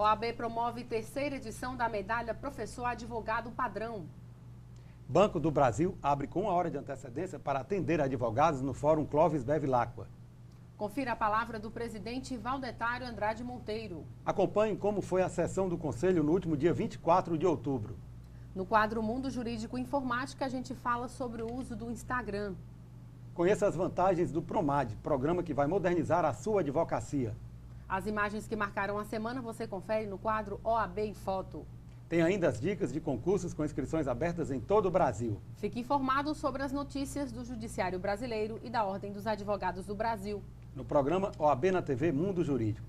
OAB promove terceira edição da medalha Professor Advogado Padrão. Banco do Brasil abre com 1 hora de antecedência para atender advogados no Fórum Clóvis Bevilacqua. Confira a palavra do presidente Valdetário Andrade Monteiro. Acompanhe como foi a sessão do Conselho no último dia 24 de outubro. No quadro Mundo Jurídico Informática, a gente fala sobre o uso do Instagram. Conheça as vantagens do PROMAD, programa que vai modernizar a sua advocacia. As imagens que marcaram a semana você confere no quadro OAB em Foto. Tem ainda as dicas de concursos com inscrições abertas em todo o Brasil. Fique informado sobre as notícias do Judiciário Brasileiro e da Ordem dos Advogados do Brasil. No programa OAB na TV Mundo Jurídico.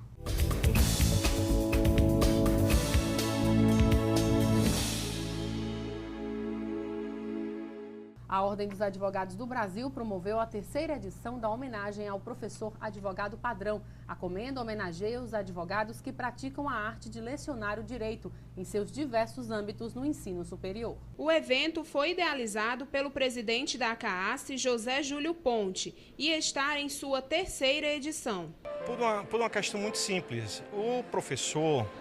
A Ordem dos Advogados do Brasil promoveu a terceira edição da homenagem ao professor advogado padrão. A comenda homenageia os advogados que praticam a arte de lecionar o direito em seus diversos âmbitos no ensino superior. O evento foi idealizado pelo presidente da ACAASSE, José Júlio Ponte, e está em sua terceira edição. Por uma questão muito simples,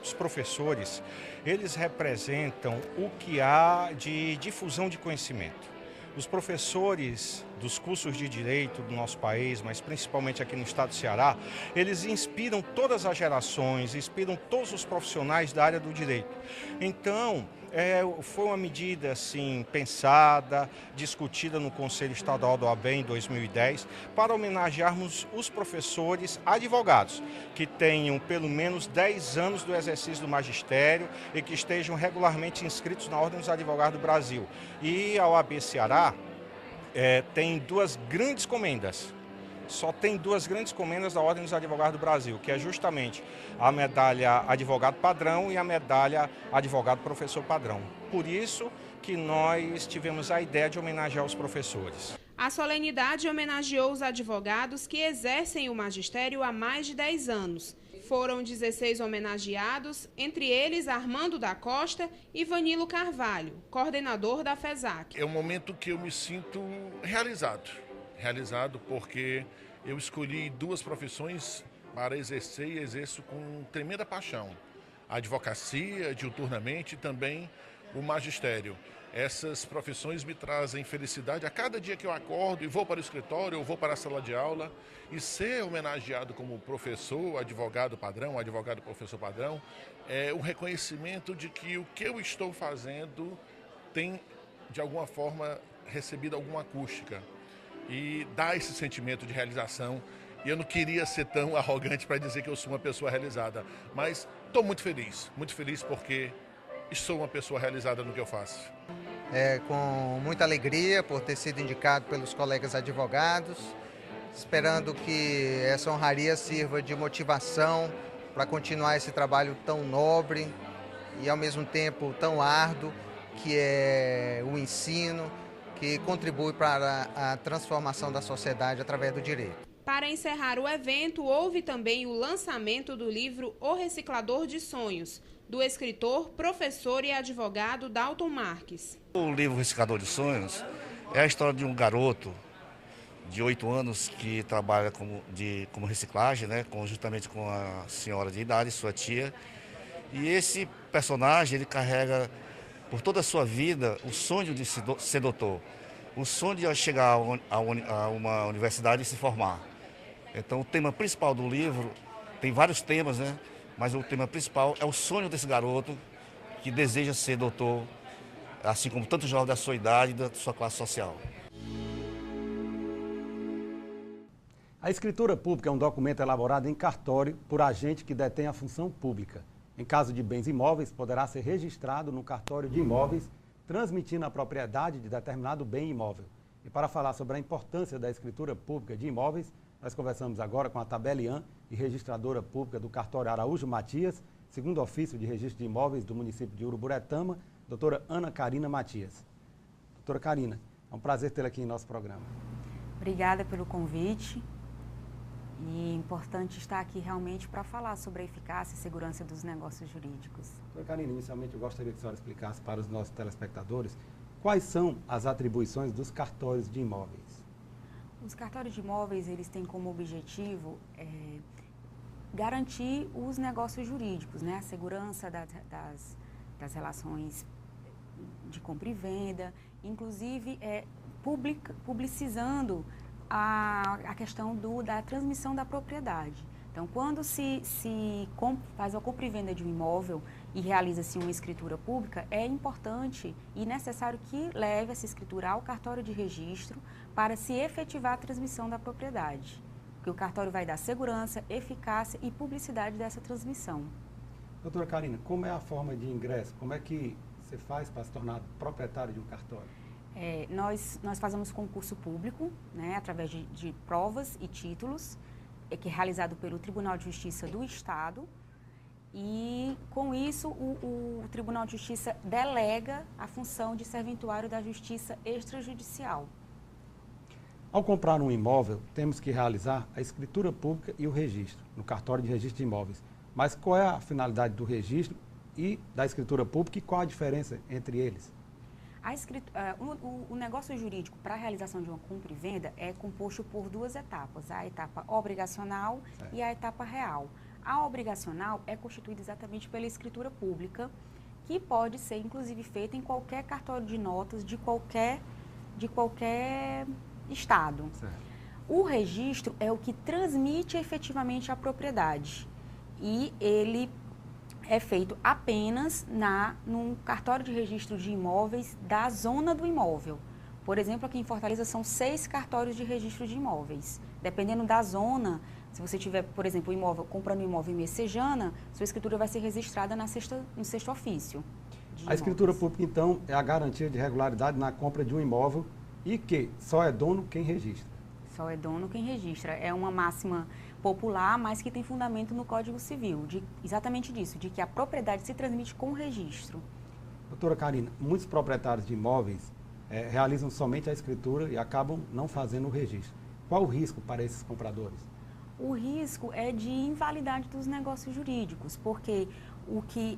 os professores, eles representam o que há de difusão de conhecimento. Os professores dos cursos de direito do nosso país, mas principalmente aqui no estado do Ceará, eles inspiram todas as gerações, inspiram todos os profissionais da área do direito. Então, foi uma medida assim, pensada, discutida no Conselho Estadual do OAB em 2010, para homenagearmos os professores advogados, que tenham pelo menos 10 anos do exercício do magistério e que estejam regularmente inscritos na Ordem dos Advogados do Brasil. E a OAB Ceará tem duas grandes comendas. Só tem duas grandes comendas da Ordem dos Advogados do Brasil, que é justamente a medalha Advogado Padrão e a medalha Advogado Professor Padrão. Por isso que nós tivemos a ideia de homenagear os professores. A solenidade homenageou os advogados que exercem o magistério há mais de 10 anos. Foram 16 homenageados, entre eles Armando da Costa e Vanilo Carvalho, coordenador da FESAC. É um momento que eu me sinto realizado porque eu escolhi duas profissões para exercer e exerço com tremenda paixão. A advocacia, diuturnamente, e também o magistério. Essas profissões me trazem felicidade a cada dia que eu acordo e vou para o escritório, ou vou para a sala de aula, e ser homenageado como professor, advogado padrão, advogado professor padrão, é o reconhecimento de que o que eu estou fazendo tem, de alguma forma, recebido alguma acústica. E dá esse sentimento de realização. E eu não queria ser tão arrogante para dizer que eu sou uma pessoa realizada, mas estou muito feliz porque sou uma pessoa realizada no que eu faço. Com muita alegria por ter sido indicado pelos colegas advogados, esperando que essa honraria sirva de motivação para continuar esse trabalho tão nobre e ao mesmo tempo tão árduo, que é o ensino, que contribui para a transformação da sociedade através do direito. Para encerrar o evento, houve também o lançamento do livro O Reciclador de Sonhos, do escritor, professor e advogado Dalton Marques. O livro Reciclador de Sonhos é a história de um garoto de 8 anos que trabalha como reciclagem, né, justamente com a senhora de idade, sua tia. E esse personagem, ele carrega por toda a sua vida o sonho de ser doutor, o sonho de chegar a uma universidade e se formar. Então o tema principal do livro, tem vários temas, né? Mas o tema principal é o sonho desse garoto que deseja ser doutor, assim como tantos jovens da sua idade e da sua classe social. A escritura pública é um documento elaborado em cartório por agente que detém a função pública. Em caso de bens imóveis, poderá ser registrado no cartório de imóveis, transmitindo a propriedade de determinado bem imóvel. E para falar sobre a importância da escritura pública de imóveis, nós conversamos agora com a tabeliã e registradora pública do cartório Araújo Matias, segundo ofício de registro de imóveis do município de Uruburetama, doutora Ana Carina Matias. Doutora Carina, é um prazer tê-la aqui em nosso programa. Obrigada pelo convite. E é importante estar aqui realmente para falar sobre a eficácia e segurança dos negócios jurídicos. Doutora Carina, inicialmente eu gostaria que a senhora explicasse para os nossos telespectadores quais são as atribuições dos cartórios de imóveis. Os cartórios de imóveis, eles têm como objetivo garantir os negócios jurídicos, né? A segurança das relações de compra e venda, inclusive publicizando a questão da transmissão da propriedade. Então, quando se faz a compra e venda de um imóvel e realiza-se uma escritura pública, é importante e necessário que leve essa escritura ao cartório de registro para se efetivar a transmissão da propriedade. Porque o cartório vai dar segurança, eficácia e publicidade dessa transmissão. Doutora Karina, como é a forma de ingresso? Como é que você faz para se tornar proprietário de um cartório? Nós fazemos concurso público, né, através de provas e títulos, que é realizado pelo Tribunal de Justiça do Estado. E, com isso, o Tribunal de Justiça delega a função de serventuário da Justiça extrajudicial. Ao comprar um imóvel, temos que realizar a escritura pública e o registro, no cartório de registro de imóveis. Mas qual é a finalidade do registro e da escritura pública e qual a diferença entre eles? O negócio jurídico para a realização de uma compra e venda é composto por duas etapas, a etapa obrigacional e a etapa real. A obrigacional é constituída exatamente pela escritura pública, que pode ser inclusive feita em qualquer cartório de notas de qualquer estado. Certo. O registro é o que transmite efetivamente a propriedade e ele é feito apenas num cartório de registro de imóveis da zona do imóvel. Por exemplo, aqui em Fortaleza são 6 cartórios de registro de imóveis. Dependendo da zona, se você tiver, por exemplo, comprando um imóvel em Messejana, sua escritura vai ser registrada no sexto ofício. A escritura pública, então, é a garantia de regularidade na compra de um imóvel e que só é dono quem registra. Só é dono quem registra. É uma máxima popular, mas que tem fundamento no Código Civil, exatamente disso, de que a propriedade se transmite com o registro. Doutora Karina, muitos proprietários de imóveis realizam somente a escritura e acabam não fazendo o registro. Qual o risco para esses compradores? O risco é de invalidade dos negócios jurídicos, porque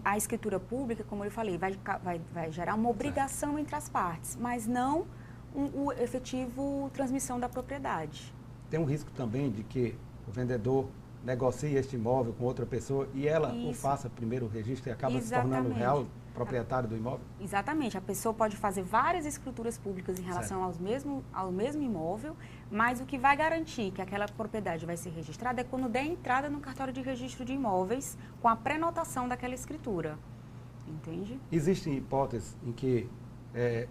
a escritura pública, como eu falei, vai gerar uma obrigação entre as partes, mas não o efetivo transmissão da propriedade. Tem um risco também de que o vendedor negocie este imóvel com outra pessoa e ela o faça primeiro o registro e acaba se tornando o real proprietário do imóvel? Exatamente. A pessoa pode fazer várias escrituras públicas em relação ao mesmo imóvel, mas o que vai garantir que aquela propriedade vai ser registrada é quando der entrada no cartório de registro de imóveis com a prenotação daquela escritura. Entende? Existem hipóteses em que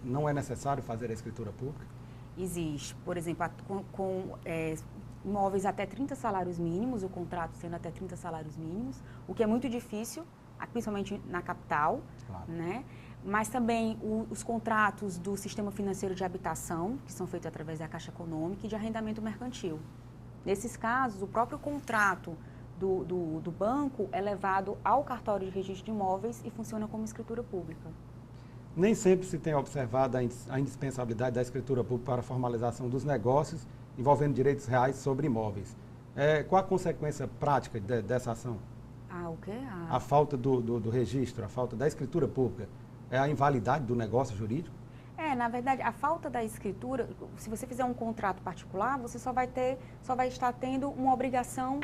não é necessário fazer a escritura pública? Existe. Por exemplo, com imóveis até 30 salários mínimos, o contrato sendo até 30 salários mínimos, o que é muito difícil, principalmente na capital, claro, né? Mas também os contratos do sistema financeiro de habitação, que são feitos através da Caixa Econômica e de arrendamento mercantil. Nesses casos, o próprio contrato do banco é levado ao cartório de registro de imóveis e funciona como escritura pública. Nem sempre se tem observado a indispensabilidade da escritura pública para a formalização dos negócios envolvendo direitos reais sobre imóveis. Qual a consequência prática dessa ação? O quê? A falta do registro, a falta da escritura pública. É a invalidade do negócio jurídico? Na verdade, a falta da escritura, se você fizer um contrato particular, você só vai estar tendo uma obrigação,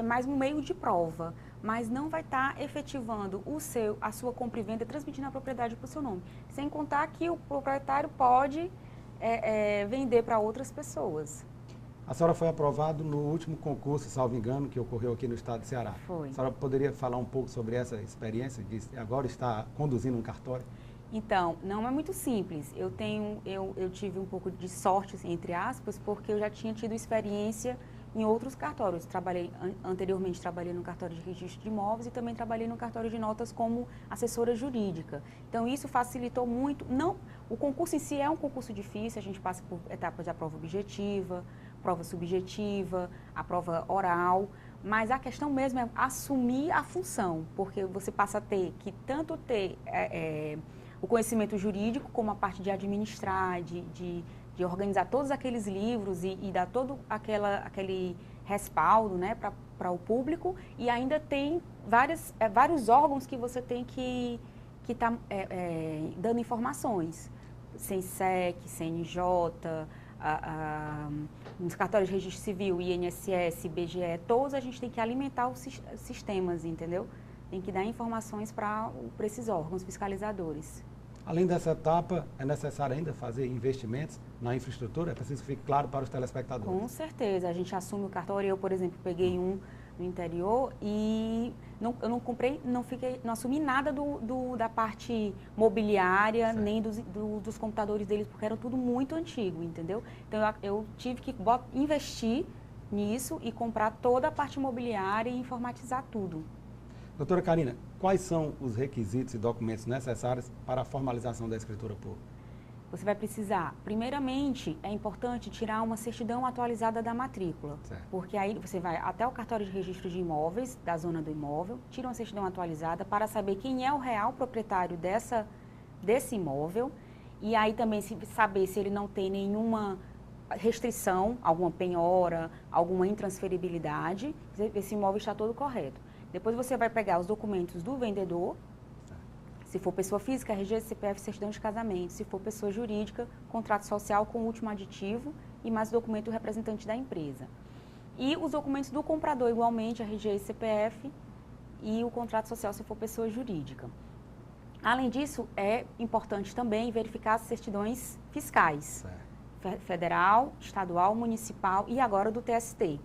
mais um meio de prova, mas não vai estar efetivando a sua compra e venda, transmitindo a propriedade para o seu nome. Sem contar que o proprietário pode vender para outras pessoas. A senhora foi aprovada no último concurso, salvo engano, que ocorreu aqui no estado de Ceará. Foi. A senhora poderia falar um pouco sobre essa experiência de agora estar conduzindo um cartório? Então, não é muito simples. Eu tive um pouco de sorte, entre aspas, porque eu já tinha tido experiência em outros cartórios. Anteriormente trabalhei no cartório de registro de imóveis e também trabalhei no cartório de notas como assessora jurídica. Então, isso facilitou muito. O concurso em si é um concurso difícil, a gente passa por etapas da prova objetiva, prova subjetiva, a prova oral, mas a questão mesmo é assumir a função, porque você passa a ter que tanto ter o conhecimento jurídico, como a parte de administrar, de organizar todos aqueles livros e dar todo aquele respaldo, né, para o público, e ainda tem vários órgãos que você tem que estar dando informações, SENSEC, CNJ, nos cartórios de registro civil, INSS, IBGE, todos a gente tem que alimentar os sistemas, entendeu? Tem que dar informações para esses órgãos fiscalizadores. Além dessa etapa, é necessário ainda fazer investimentos na infraestrutura? É preciso que fique claro para os telespectadores. Com certeza. A gente assume o cartório. Eu, por exemplo, peguei um no interior e eu não comprei, não assumi nada da parte mobiliária, certo, nem dos computadores deles, porque era tudo muito antigo, entendeu? Então, eu tive que investir nisso e comprar toda a parte mobiliária e informatizar tudo. Doutora Karina, quais são os requisitos e documentos necessários para a formalização da escritura pública? Você vai precisar, primeiramente, é importante tirar uma certidão atualizada da matrícula, certo, porque aí você vai até o cartório de registro de imóveis, da zona do imóvel, tira uma certidão atualizada para saber quem é o real proprietário desse imóvel, e aí também saber se ele não tem nenhuma restrição, alguma penhora, alguma intransferibilidade, esse imóvel está todo correto. Depois você vai pegar os documentos do vendedor, se for pessoa física, RG, CPF, certidão de casamento. Se for pessoa jurídica, contrato social com o último aditivo e mais documento do representante da empresa. E os documentos do comprador, igualmente, RG e CPF e o contrato social, se for pessoa jurídica. Além disso, é importante também verificar as certidões fiscais, federal, estadual, municipal e agora do TST.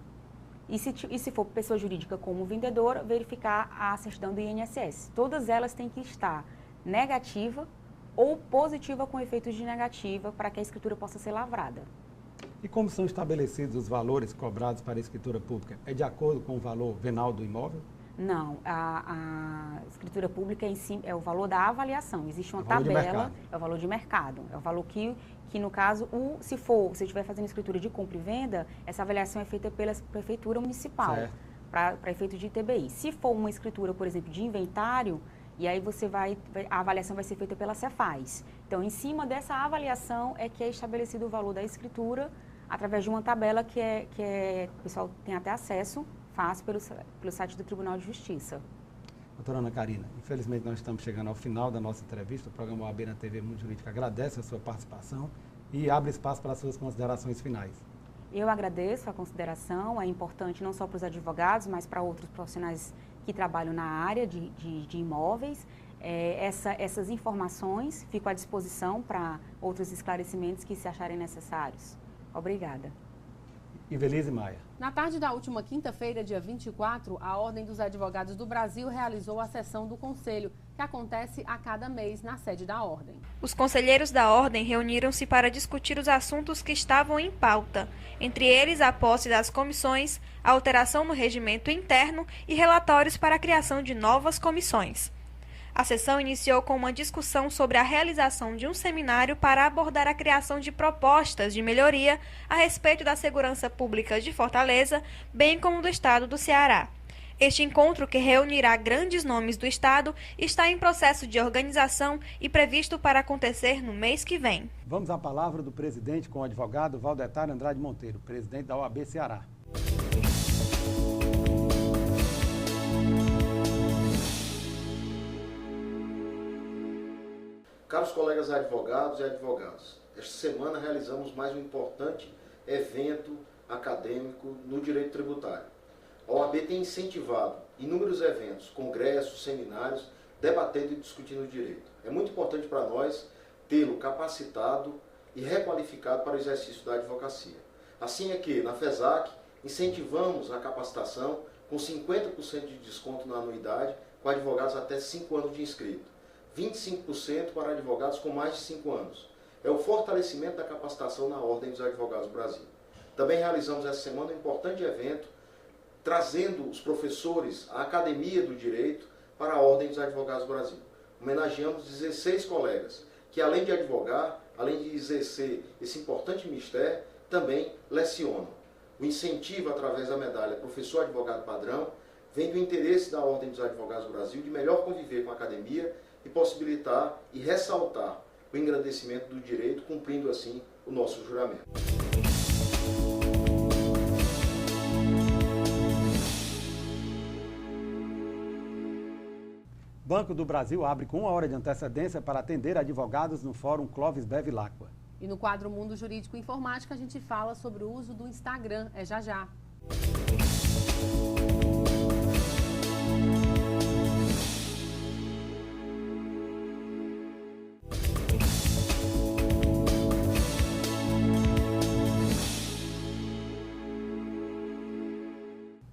E se for pessoa jurídica como vendedora, verificar a certidão do INSS. Todas elas têm que estar negativa ou positiva com efeitos de negativa para que a escritura possa ser lavrada. E como são estabelecidos os valores cobrados para a escritura pública? É de acordo com o valor venal do imóvel? Não, a escritura pública em si é o valor da avaliação. Existe uma tabela, é o valor de mercado. É o valor que no caso, se você estiver fazendo escritura de compra e venda, essa avaliação é feita pela Prefeitura Municipal, para efeito de ITBI. Se for uma escritura, por exemplo, de inventário, e aí a avaliação vai ser feita pela Cefaz. Então, em cima dessa avaliação é que é estabelecido o valor da escritura através de uma tabela que o pessoal tem até acesso fácil pelo site do Tribunal de Justiça. Doutora Ana Karina, infelizmente nós estamos chegando ao final da nossa entrevista. O programa OAB na TV Mundo Jurídico agradece a sua participação e abre espaço para as suas considerações finais. Eu agradeço a consideração, é importante não só para os advogados, mas para outros profissionais que trabalham na área de imóveis. Essas informações ficam à disposição para outros esclarecimentos que se acharem necessários. Obrigada. Ivelise Maia. Na tarde da última quinta-feira, dia 24, a Ordem dos Advogados do Brasil realizou a sessão do Conselho, que acontece a cada mês na sede da Ordem. Os conselheiros da Ordem reuniram-se para discutir os assuntos que estavam em pauta, entre eles a posse das comissões, a alteração no regimento interno e relatórios para a criação de novas comissões. A sessão iniciou com uma discussão sobre a realização de um seminário para abordar a criação de propostas de melhoria a respeito da segurança pública de Fortaleza, bem como do estado do Ceará. Este encontro, que reunirá grandes nomes do estado, está em processo de organização e previsto para acontecer no mês que vem. Vamos à palavra do presidente com o advogado Valdetário Andrade Monteiro, presidente da OAB Ceará. Caros colegas advogados e advogadas, esta semana realizamos mais um importante evento acadêmico no direito tributário. A OAB tem incentivado inúmeros eventos, congressos, seminários, debatendo e discutindo o direito. É muito importante para nós tê-lo capacitado e requalificado para o exercício da advocacia. Assim é que, na FESAC, incentivamos a capacitação com 50% de desconto na anuidade com advogados até 5 anos de inscrito. 25% para advogados com mais de 5 anos. É o fortalecimento da capacitação na Ordem dos Advogados do Brasil. Também realizamos essa semana um importante evento, trazendo os professores, a Academia do Direito, para a Ordem dos Advogados do Brasil. Homenageamos 16 colegas, que além de advogar, além de exercer esse importante ministério, também lecionam. O incentivo através da medalha Professor Advogado Padrão vem do interesse da Ordem dos Advogados do Brasil de melhor conviver com a academia e possibilitar e ressaltar o engrandecimento do direito, cumprindo assim o nosso juramento. Banco do Brasil abre com 1 hora de antecedência para atender advogados no Fórum Clóvis Bevilacqua. E no quadro Mundo Jurídico e Informática, a gente fala sobre o uso do Instagram. É já já.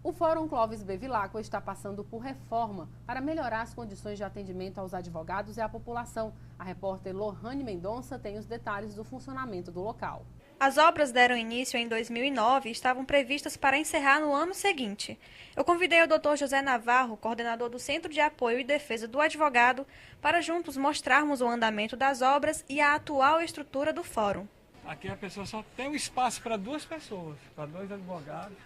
O Fórum Clóvis Bevilacqua está passando por reforma para melhorar as condições de atendimento aos advogados e à população. A repórter Lohane Mendonça tem os detalhes do funcionamento do local. As obras deram início em 2009 e estavam previstas para encerrar no ano seguinte. Eu convidei o Dr. José Navarro, coordenador do Centro de Apoio e Defesa do Advogado, para juntos mostrarmos o andamento das obras e a atual estrutura do fórum. Aqui a pessoa só tem um espaço para 2 pessoas, para 2 advogados.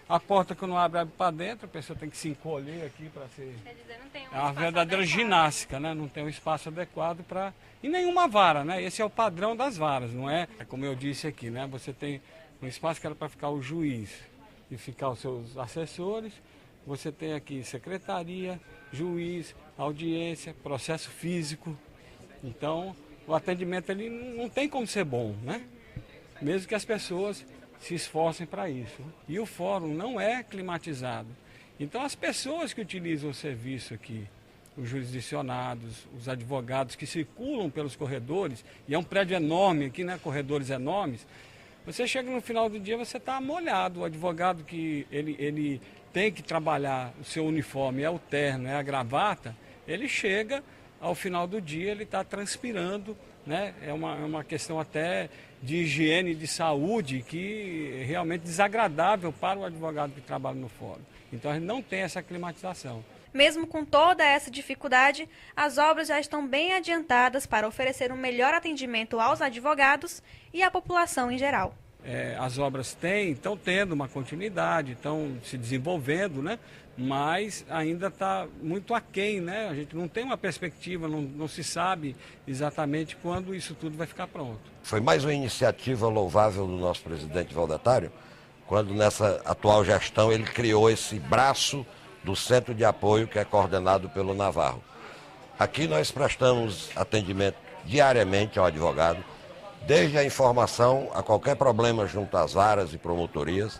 A porta que não abre para dentro, a pessoa tem que se encolher aqui para ser... Quer dizer, não tem um é uma verdadeira ginástica, né? Não tem um espaço adequado para... E nenhuma vara, né? Esse é o padrão das varas, não é? É como eu disse aqui, né? Você tem um espaço que era para ficar o juiz e ficar os seus assessores. Você tem aqui secretaria, juiz, audiência, processo físico. Então, o atendimento ele não tem como ser bom, né? Mesmo que as pessoas se esforcem para isso. E o fórum não é climatizado. Então as pessoas que utilizam o serviço aqui, os jurisdicionados, os advogados que circulam pelos corredores, e é um prédio enorme aqui, né, corredores enormes, você chega no final do dia, você está molhado. O advogado que ele tem que trabalhar, o seu uniforme é o terno, é a gravata, ele chega, ao final do dia ele está transpirando, né? É uma questão até de higiene, de saúde, que é realmente desagradável para o advogado que trabalha no fórum. Então a gente não tem essa climatização. Mesmo com toda essa dificuldade, as obras já estão bem adiantadas para oferecer um melhor atendimento aos advogados e à população em geral. As obras estão tendo uma continuidade, estão se desenvolvendo, né? Mas ainda está muito aquém, né? A gente não tem uma perspectiva, não se sabe exatamente quando isso tudo vai ficar pronto. Foi mais uma iniciativa louvável do nosso presidente Valdetário, quando nessa atual gestão ele criou esse braço do Centro de Apoio que é coordenado pelo Navarro. Aqui nós prestamos atendimento diariamente ao advogado, desde a informação a qualquer problema junto às varas e promotorias.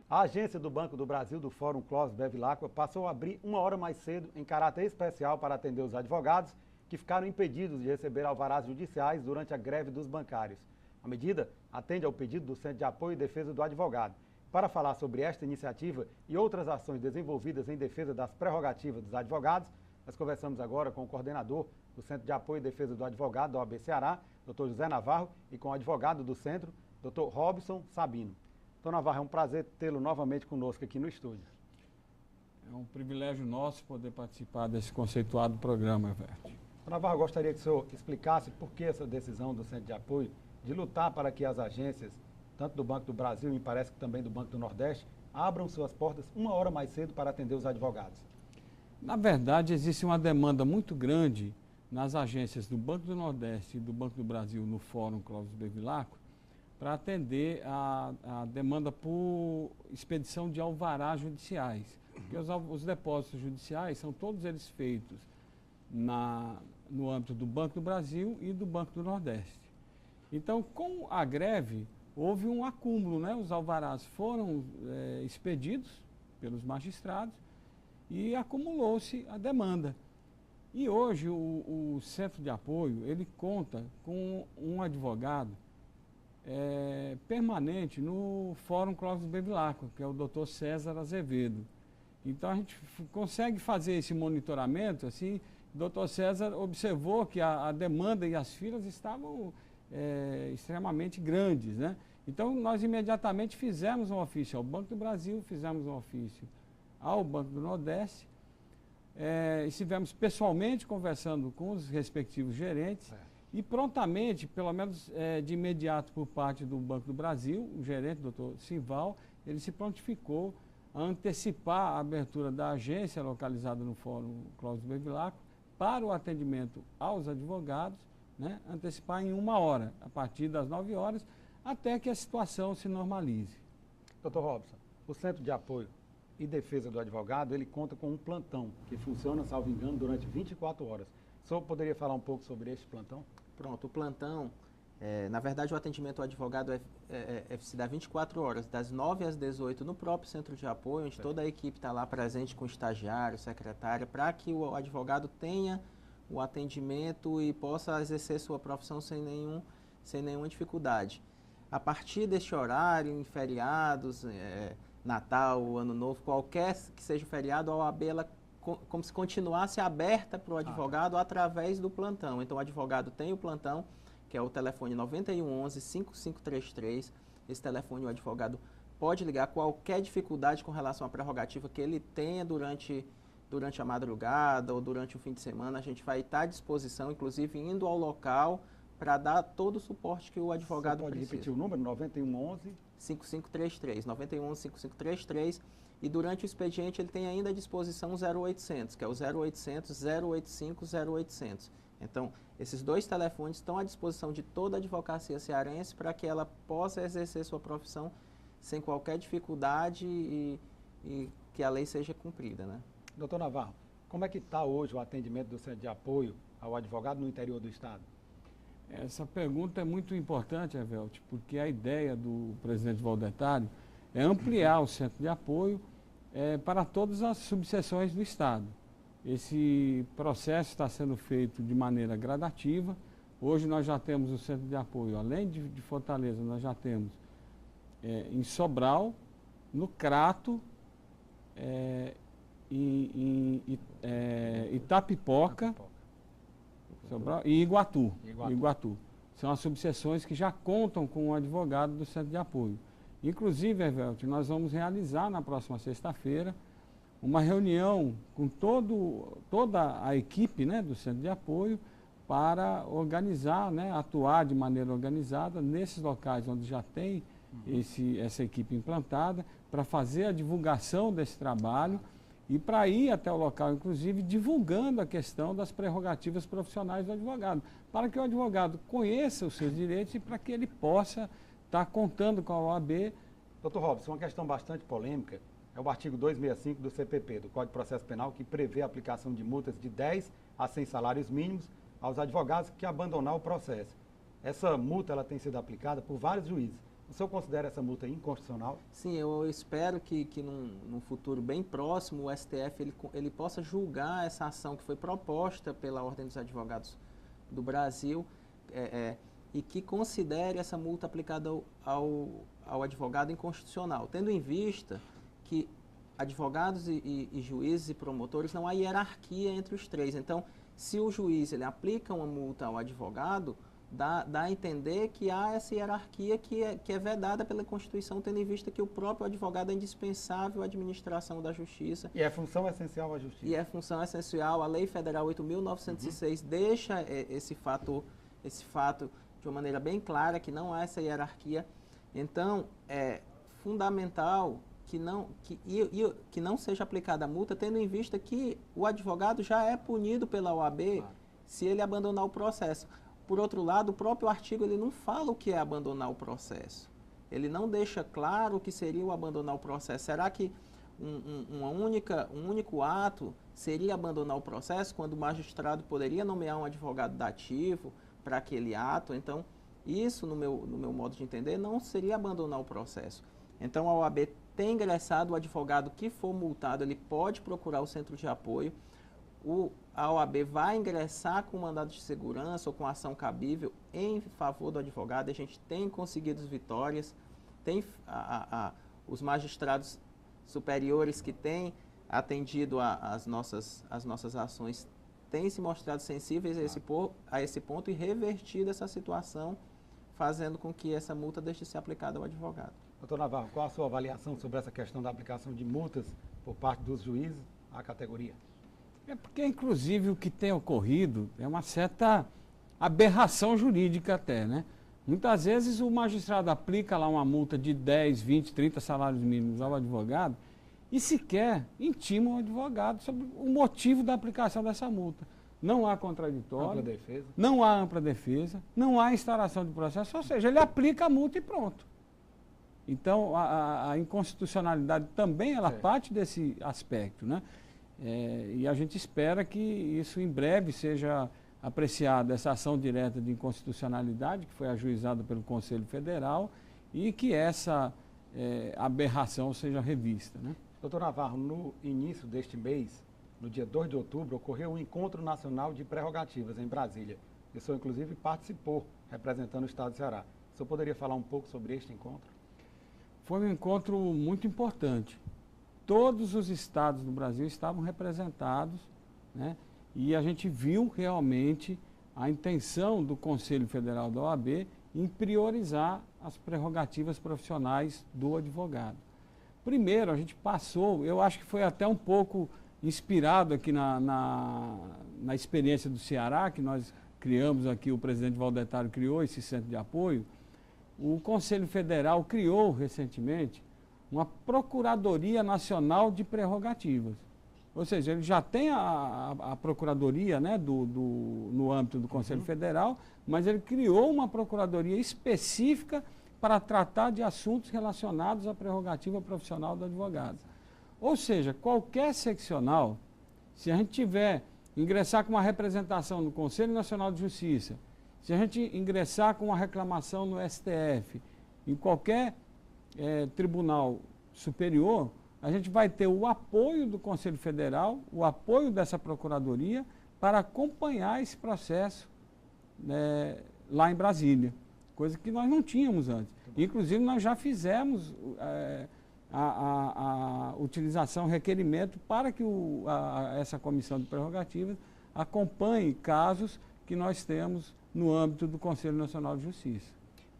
A agência do Banco do Brasil do Fórum Clóvis Bevilacqua passou a abrir 1 hora mais cedo em caráter especial para atender os advogados que ficaram impedidos de receber alvarás judiciais durante a greve dos bancários. A medida atende ao pedido do Centro de Apoio e Defesa do Advogado. Para falar sobre esta iniciativa e outras ações desenvolvidas em defesa das prerrogativas dos advogados, nós conversamos agora com o coordenador do Centro de Apoio e Defesa do Advogado da OAB Ceará, Dr. José Navarro, e com o advogado do centro, Dr. Robson Sabino. Dr. Navarro, é um prazer tê-lo novamente conosco aqui no estúdio. É um privilégio nosso poder participar desse conceituado programa, Verte. Dr. Navarro, gostaria que o senhor explicasse por que essa decisão do Centro de Apoio de lutar para que as agências, tanto do Banco do Brasil e me parece que também do Banco do Nordeste, abram suas portas 1 hora mais cedo para atender os advogados. Na verdade, existe uma demanda muito grande nas agências do Banco do Nordeste e do Banco do Brasil no Fórum Clóvis Bevilacqua para atender a demanda por expedição de alvarás judiciais. Porque os depósitos judiciais são todos eles feitos no âmbito do Banco do Brasil e do Banco do Nordeste. Então, com a greve, houve um acúmulo, né? Os alvarás foram expedidos pelos magistrados e acumulou-se a demanda. E hoje o Centro de Apoio, ele conta com um advogado permanente no Fórum Clóvis Bevilacqua, que é o Dr. César Azevedo. Então a gente consegue fazer esse monitoramento, assim, o Dr. César observou que a demanda e as filas estavam extremamente grandes, né? Então nós imediatamente fizemos um ofício ao Banco do Brasil, fizemos um ofício ao Banco do Nordeste, estivemos pessoalmente conversando com os respectivos gerentes e prontamente, pelo menos de imediato por parte do Banco do Brasil, o gerente, o Dr. Sival, ele se prontificou a antecipar a abertura da agência localizada no Fórum Clóvis Bevilacqua para o atendimento aos advogados, né, antecipar em 1 hora, a partir das 9 horas, até que a situação se normalize. Dr. Robson, o Centro de Apoio e Defesa do Advogado, ele conta com um plantão que funciona, salvo engano, durante 24 horas. O senhor poderia falar um pouco sobre este plantão? Pronto, o plantão, na verdade o atendimento ao advogado se dá 24 horas, das 9 às 18 no próprio centro de apoio, onde toda a equipe está lá presente com estagiário, secretária, para que o advogado tenha o atendimento e possa exercer sua profissão sem nenhuma dificuldade. A partir deste horário, em feriados, Natal, Ano Novo, qualquer que seja o feriado, a OAB ela como se continuasse aberta para o advogado através do plantão. Então, o advogado tem o plantão, que é o telefone 9111-5533. Esse telefone o advogado pode ligar qualquer dificuldade com relação à prerrogativa que ele tenha durante a madrugada ou durante o fim de semana. A gente vai estar à disposição, inclusive indo ao local, para dar todo o suporte que o advogado precisa. Pode repetir o número? 9111-5533. 9111-5533. E durante o expediente ele tem ainda à disposição o 0800, que é o 0800 085 0800. Então, esses dois telefones estão à disposição de toda a advocacia cearense para que ela possa exercer sua profissão sem qualquer dificuldade e que a lei seja cumprida, né? Doutor Navarro, como é que está hoje o atendimento do Centro de Apoio ao Advogado no interior do Estado? Essa pergunta é muito importante, Evelt, porque a ideia do presidente Valdetário é ampliar o Centro de Apoio para todas as subseções do Estado. Esse processo está sendo feito de maneira gradativa. Hoje nós já temos o Centro de Apoio, além de Fortaleza, nós já temos em Sobral, no Crato, em Itapipoca, Sobral, e Iguatu. São as subseções que já contam com o advogado do Centro de Apoio. Inclusive, Evelt, nós vamos realizar na próxima sexta-feira uma reunião com toda a equipe, né, do Centro de Apoio para organizar, né, atuar de maneira organizada nesses locais onde já tem essa equipe implantada, para fazer a divulgação desse trabalho e para ir até o local, inclusive, divulgando a questão das prerrogativas profissionais do advogado, para que o advogado conheça os seus direitos e para que ele possa estar contando com a OAB. Doutor Robson, uma questão bastante polêmica é o artigo 265 do CPP, do Código de Processo Penal, que prevê a aplicação de multas de 10 a 100 salários mínimos aos advogados que abandonar o processo. Essa multa ela tem sido aplicada por vários juízes. O senhor considera essa multa inconstitucional? Sim, eu espero que num futuro bem próximo o STF ele possa julgar essa ação que foi proposta pela Ordem dos Advogados do Brasil e que considere essa multa aplicada ao advogado inconstitucional, tendo em vista que advogados e juízes e promotores não há hierarquia entre os três. Então, se o juiz ele aplica uma multa ao advogado, dá a entender que há essa hierarquia que é vedada pela Constituição, tendo em vista que o próprio advogado é indispensável à administração da justiça. E é função essencial à justiça. E é função essencial. A Lei Federal 8.906 deixa esse fato de uma maneira bem clara, que não há essa hierarquia. Então, é fundamental que não seja aplicada a multa, tendo em vista que o advogado já é punido pela OAB se ele abandonar o processo. Por outro lado, o próprio artigo ele não fala o que é abandonar o processo. Ele não deixa claro o que seria o abandonar o processo. Será que um único ato seria abandonar o processo, quando o magistrado poderia nomear um advogado dativo para aquele ato? Então, isso, no meu modo de entender, não seria abandonar o processo. Então, a OAB tem ingressado, o advogado que for multado, ele pode procurar o centro de apoio. A OAB vai ingressar com mandado de segurança ou com ação cabível em favor do advogado. A gente tem conseguido vitórias, tem os magistrados superiores que têm atendido as nossas ações têm se mostrado sensíveis a esse ponto e revertido essa situação, fazendo com que essa multa deixe de ser aplicada ao advogado. Doutor Navarro, qual a sua avaliação sobre essa questão da aplicação de multas por parte dos juízes à categoria? É porque, inclusive, o que tem ocorrido é uma certa aberração jurídica até, né? Muitas vezes o magistrado aplica lá uma multa de 10, 20, 30 salários mínimos ao advogado e sequer intima o advogado sobre o motivo da aplicação dessa multa. Não há contraditório, não há ampla defesa, não há instauração de processo, ou seja, ele aplica a multa e pronto. Então, a inconstitucionalidade também, ela parte desse aspecto, né? E a gente espera que isso em breve seja apreciado, essa ação direta de inconstitucionalidade que foi ajuizada pelo Conselho Federal e que essa aberração seja revista, né? Doutor Navarro, no início deste mês, no dia 2 de outubro, ocorreu um Encontro Nacional de Prerrogativas em Brasília. O senhor, inclusive, participou, representando o Estado do Ceará. O senhor poderia falar um pouco sobre este encontro? Foi um encontro muito importante. Todos os estados do Brasil estavam representados, né? E a gente viu realmente a intenção do Conselho Federal da OAB em priorizar as prerrogativas profissionais do advogado. Primeiro, a gente passou, eu acho que foi até um pouco inspirado aqui na experiência do Ceará, que nós criamos aqui, o presidente Valdetário criou esse centro de apoio. O Conselho Federal criou recentemente uma Procuradoria Nacional de Prerrogativas. Ou seja, ele já tem a Procuradoria, né, no âmbito do Conselho Federal, mas ele criou uma Procuradoria específica para tratar de assuntos relacionados à prerrogativa profissional do advogado. Ou seja, qualquer seccional, se a gente ingressar com uma representação no Conselho Nacional de Justiça, se a gente ingressar com uma reclamação no STF, em qualquer tribunal superior, a gente vai ter o apoio do Conselho Federal, o apoio dessa Procuradoria para acompanhar esse processo lá em Brasília, coisa que nós não tínhamos antes. Inclusive, nós já fizemos a utilização, requerimento para que essa Comissão de Prerrogativas acompanhe casos que nós temos no âmbito do Conselho Nacional de Justiça.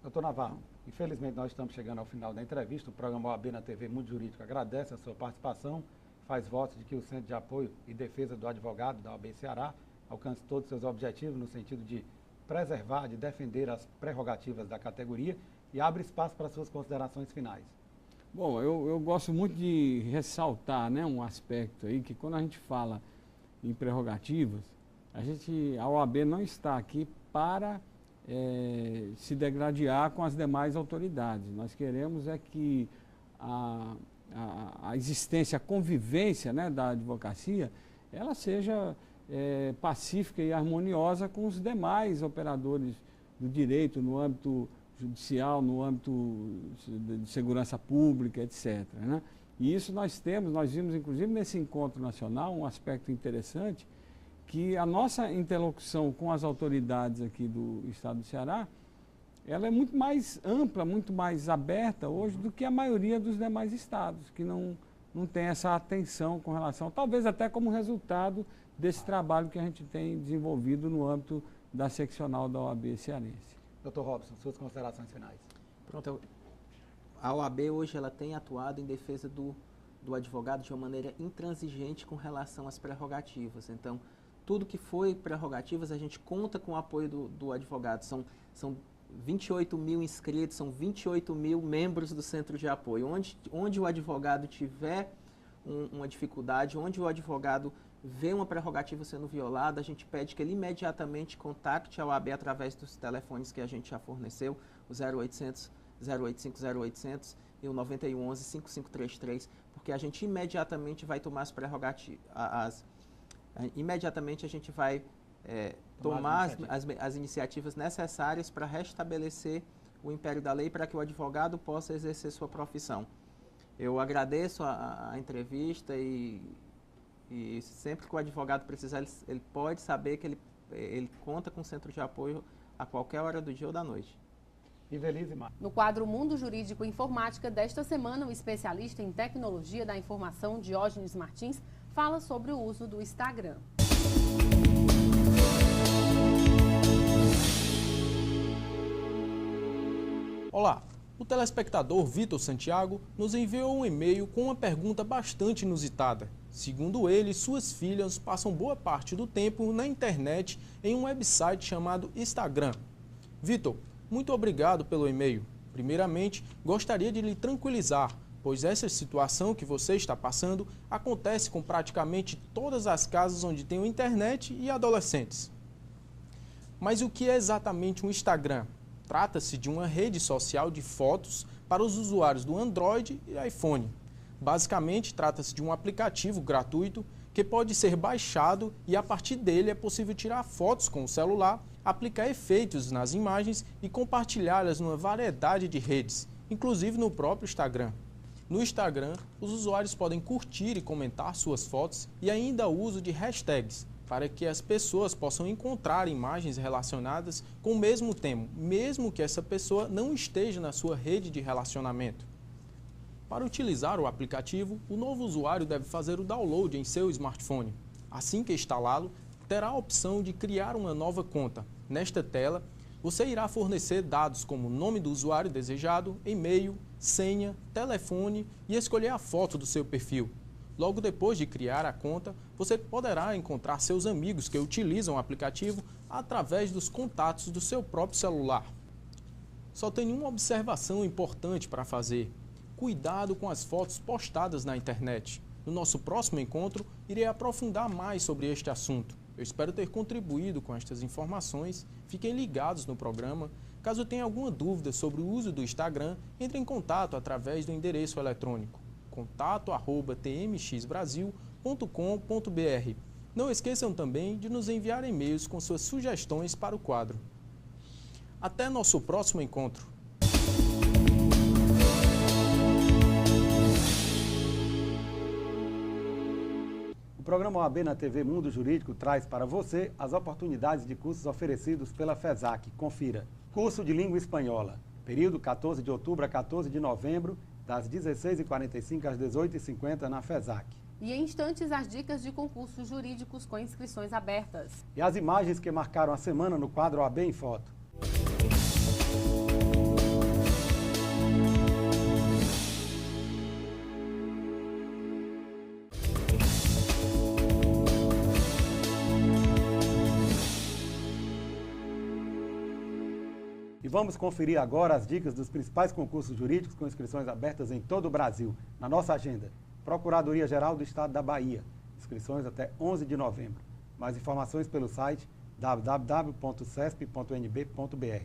Doutor Navarro, infelizmente nós estamos chegando ao final da entrevista. O programa OAB na TV Mundo Jurídico agradece a sua participação, faz votos de que o Centro de Apoio e Defesa do Advogado da OAB Ceará alcance todos os seus objetivos no sentido de preservar, de defender as prerrogativas da categoria e abre espaço para suas considerações finais. Bom, eu gosto muito de ressaltar, né, um aspecto aí, que quando a gente fala em prerrogativas, a OAB não está aqui para se degradear com as demais autoridades. Nós queremos que a existência, a convivência, né, da advocacia, ela seja pacífica e harmoniosa com os demais operadores do direito no âmbito judicial, no âmbito de segurança pública, etc., né? E isso nós vimos inclusive nesse encontro nacional um aspecto interessante, que a nossa interlocução com as autoridades aqui do Estado do Ceará, ela é muito mais ampla, muito mais aberta hoje do que a maioria dos demais estados, que não tem essa atenção com relação, talvez até como resultado desse trabalho que a gente tem desenvolvido no âmbito da seccional da OAB cearense. Dr. Robson, suas considerações finais. Pronto, a OAB hoje ela tem atuado em defesa do advogado de uma maneira intransigente com relação às prerrogativas. Então, tudo que foi prerrogativas, a gente conta com o apoio do advogado. São 28 mil inscritos, são 28 mil membros do centro de apoio. Onde o advogado tiver uma dificuldade, onde o advogado vê uma prerrogativa sendo violada, a gente pede que ele imediatamente contacte a OAB através dos telefones que a gente já forneceu, o 0800 085 0800 e o 9111 5533, porque a gente imediatamente vai tomar as prerrogativas, imediatamente a gente vai tomar as iniciativas necessárias para restabelecer o império da lei, para que o advogado possa exercer sua profissão. Eu agradeço a entrevista e sempre que o advogado precisar, ele pode saber que ele conta com o centro de apoio a qualquer hora do dia ou da noite. No quadro Mundo Jurídico e Informática desta semana, o especialista em tecnologia da informação, Diógenes Martins, fala sobre o uso do Instagram. Olá, o telespectador Vitor Santiago nos enviou um e-mail com uma pergunta bastante inusitada. Segundo ele, suas filhas passam boa parte do tempo na internet em um website chamado Instagram. Vitor, muito obrigado pelo e-mail. Primeiramente, gostaria de lhe tranquilizar, pois essa situação que você está passando acontece com praticamente todas as casas onde tem internet e adolescentes. Mas o que é exatamente um Instagram? Trata-se de uma rede social de fotos para os usuários do Android e iPhone. Basicamente, trata-se de um aplicativo gratuito que pode ser baixado e a partir dele é possível tirar fotos com o celular, aplicar efeitos nas imagens e compartilhá-las numa variedade de redes, inclusive no próprio Instagram. No Instagram, os usuários podem curtir e comentar suas fotos e ainda o uso de hashtags, para que as pessoas possam encontrar imagens relacionadas com o mesmo tema, mesmo que essa pessoa não esteja na sua rede de relacionamento. Para utilizar o aplicativo, o novo usuário deve fazer o download em seu smartphone. Assim que instalá-lo, terá a opção de criar uma nova conta. Nesta tela, você irá fornecer dados como o nome do usuário desejado, e-mail, senha, telefone e escolher a foto do seu perfil. Logo depois de criar a conta, você poderá encontrar seus amigos que utilizam o aplicativo através dos contatos do seu próprio celular. Só tem uma observação importante para fazer. Cuidado com as fotos postadas na internet. No nosso próximo encontro, irei aprofundar mais sobre este assunto. Eu espero ter contribuído com estas informações. Fiquem ligados no programa. Caso tenha alguma dúvida sobre o uso do Instagram, entre em contato através do endereço eletrônico contato@tmxbrasil.com.br. Não esqueçam também de nos enviar e-mails com suas sugestões para o quadro. Até nosso próximo encontro. O programa OAB na TV Mundo Jurídico traz para você as oportunidades de cursos oferecidos pela FESAC. Confira. Curso de Língua Espanhola, período 14 de outubro a 14 de novembro, das 16h45 às 18h50 na FESAC. E em instantes, as dicas de concursos jurídicos com inscrições abertas. E as imagens que marcaram a semana no quadro OAB em Foto. E vamos conferir agora as dicas dos principais concursos jurídicos com inscrições abertas em todo o Brasil. Na nossa agenda, Procuradoria-Geral do Estado da Bahia, inscrições até 11 de novembro. Mais informações pelo site www.cesp.nb.br.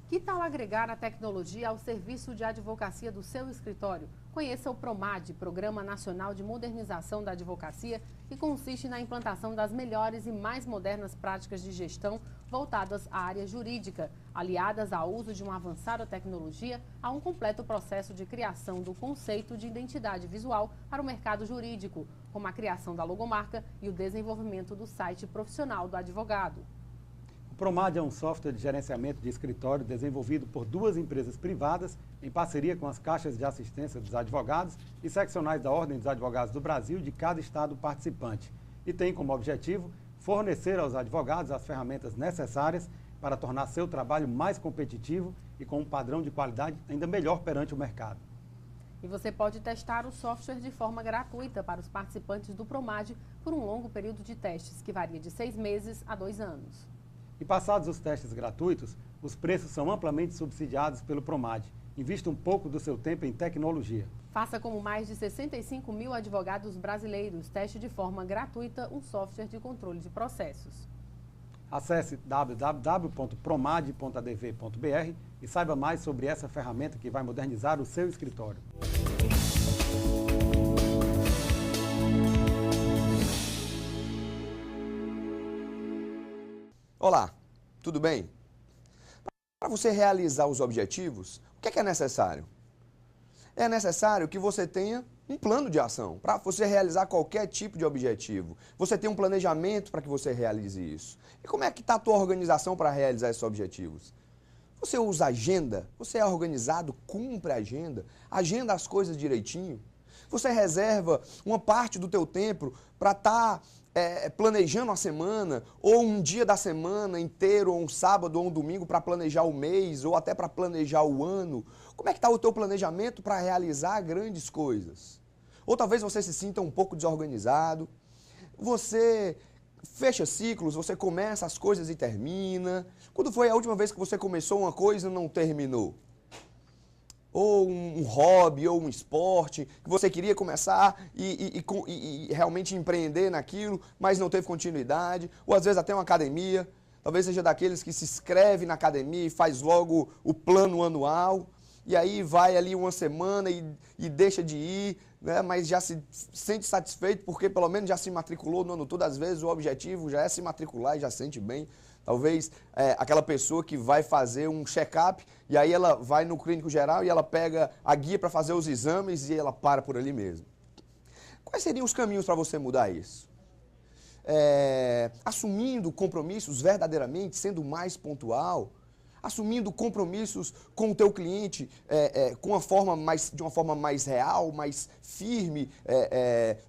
Que tal agregar a tecnologia ao serviço de advocacia do seu escritório? Conheça o PROMAD, Programa Nacional de Modernização da Advocacia, que consiste na implantação das melhores e mais modernas práticas de gestão voltadas à área jurídica, aliadas ao uso de uma avançada tecnologia, a um completo processo de criação do conceito de identidade visual para o mercado jurídico, como a criação da logomarca e o desenvolvimento do site profissional do advogado. O PROMAD é um software de gerenciamento de escritório desenvolvido por duas empresas privadas em parceria com as caixas de assistência dos advogados e seccionais da Ordem dos Advogados do Brasil de cada estado participante e tem como objetivo fornecer aos advogados as ferramentas necessárias para tornar seu trabalho mais competitivo e com um padrão de qualidade ainda melhor perante o mercado. E você pode testar o software de forma gratuita para os participantes do PROMAD por um longo período de testes, que varia de 6 meses a 2 anos. E passados os testes gratuitos, os preços são amplamente subsidiados pelo PROMAD. Invista um pouco do seu tempo em tecnologia. Faça como mais de 65 mil advogados brasileiros. Teste de forma gratuita um software de controle de processos. Acesse www.promad.adv.br e saiba mais sobre essa ferramenta que vai modernizar o seu escritório. Olá, tudo bem? Para você realizar os objetivos, o que é necessário? É necessário que você tenha um plano de ação para você realizar qualquer tipo de objetivo. Você tem um planejamento para que você realize isso. E como é que está a tua organização para realizar esses objetivos? Você usa agenda? Você é organizado, cumpre a agenda? Agenda as coisas direitinho? Você reserva uma parte do teu tempo para estar planejando a semana, ou um dia da semana inteiro, ou um sábado, ou um domingo para planejar o mês, ou até para planejar o ano? Como é que está o teu planejamento para realizar grandes coisas? Ou talvez você se sinta um pouco desorganizado, você fecha ciclos, você começa as coisas e termina. Quando foi a última vez que você começou uma coisa e não terminou? Ou um hobby, ou um esporte, que você queria começar e realmente empreender naquilo, mas não teve continuidade, ou às vezes até uma academia, talvez seja daqueles que se inscreve na academia e faz logo o plano anual, e aí vai ali uma semana e deixa de ir, né? Mas já se sente satisfeito porque pelo menos já se matriculou no ano todo. Às vezes o objetivo já é se matricular e já sente bem. Talvez aquela pessoa que vai fazer um check-up e aí ela vai no clínico geral e ela pega a guia para fazer os exames e ela para por ali mesmo. Quais seriam os caminhos para você mudar isso? Assumindo compromissos verdadeiramente, sendo mais pontual, assumindo compromissos com o teu cliente de uma forma mais real, mais firme,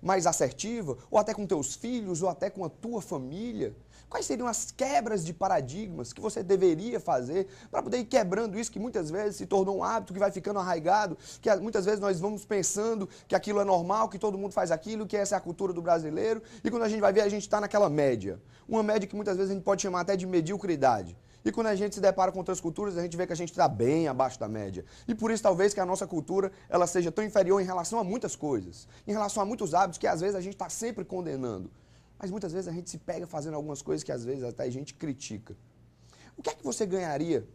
mais assertiva, ou até com teus filhos, ou até com a tua família. Quais seriam as quebras de paradigmas que você deveria fazer para poder ir quebrando isso que muitas vezes se tornou um hábito, que vai ficando arraigado, que muitas vezes nós vamos pensando que aquilo é normal, que todo mundo faz aquilo, que essa é a cultura do brasileiro, e quando a gente vai ver, a gente está naquela média. Uma média que muitas vezes a gente pode chamar até de mediocridade. E quando a gente se depara com outras culturas, a gente vê que a gente está bem abaixo da média. E por isso, talvez, que a nossa cultura ela seja tão inferior em relação a muitas coisas, em relação a muitos hábitos que às vezes a gente está sempre condenando. Mas muitas vezes a gente se pega fazendo algumas coisas que às vezes até a gente critica. O que é que você ganharia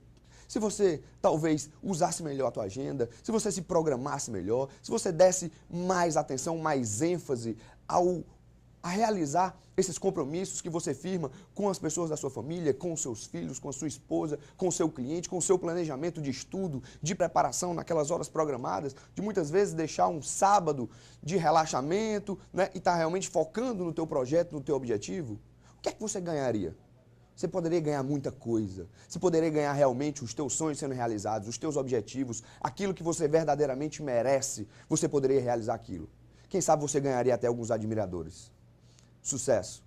se você talvez usasse melhor a tua agenda, se você se programasse melhor, se você desse mais atenção, mais ênfase a realizar esses compromissos que você firma com as pessoas da sua família, com os seus filhos, com a sua esposa, com o seu cliente, com o seu planejamento de estudo, de preparação naquelas horas programadas, de muitas vezes deixar um sábado de relaxamento, né, e estar realmente focando no teu projeto, no teu objetivo? O que é que você ganharia? Você poderia ganhar muita coisa. Você poderia ganhar realmente os teus sonhos sendo realizados, os teus objetivos, aquilo que você verdadeiramente merece, você poderia realizar aquilo. Quem sabe você ganharia até alguns admiradores. Sucesso!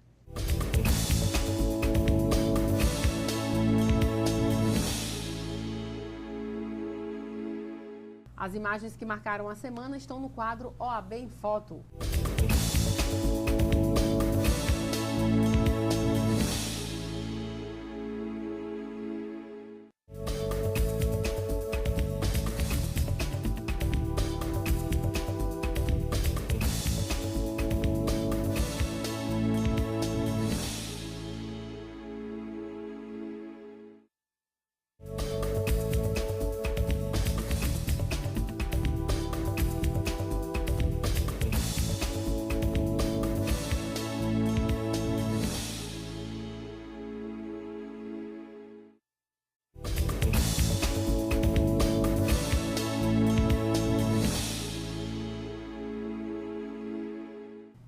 As imagens que marcaram a semana estão no quadro OAB em Foto.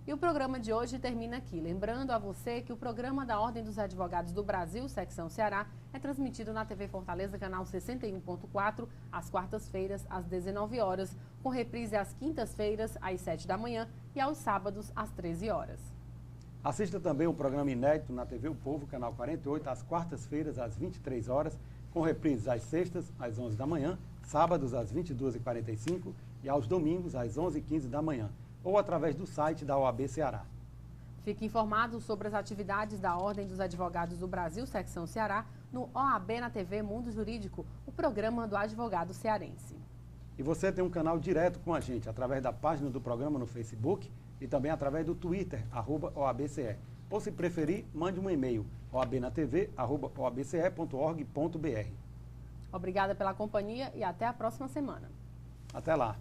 E o programa de hoje termina aqui. Lembrando a você que o programa da Ordem dos Advogados do Brasil, Secção Ceará, é transmitido na TV Fortaleza, canal 61.4, às quartas-feiras, às 19 horas, com reprise às quintas-feiras, às 7 da manhã e aos sábados, às 13 horas. Assista também o programa inédito na TV O Povo, canal 48, às quartas-feiras, às 23 horas, com reprises às sextas, às 11 da manhã, sábados, às 22h45 e aos domingos, às 11h15 da manhã, ou através do site da OAB Ceará. Fique informado sobre as atividades da Ordem dos Advogados do Brasil, Secção Ceará, no OAB na TV Mundo Jurídico, o programa do advogado cearense. E você tem um canal direto com a gente, através da página do programa no Facebook e também através do Twitter, @OABCE. Ou se preferir, mande um e-mail, oabnatv@oabce.org.br. Obrigada pela companhia e até a próxima semana. Até lá.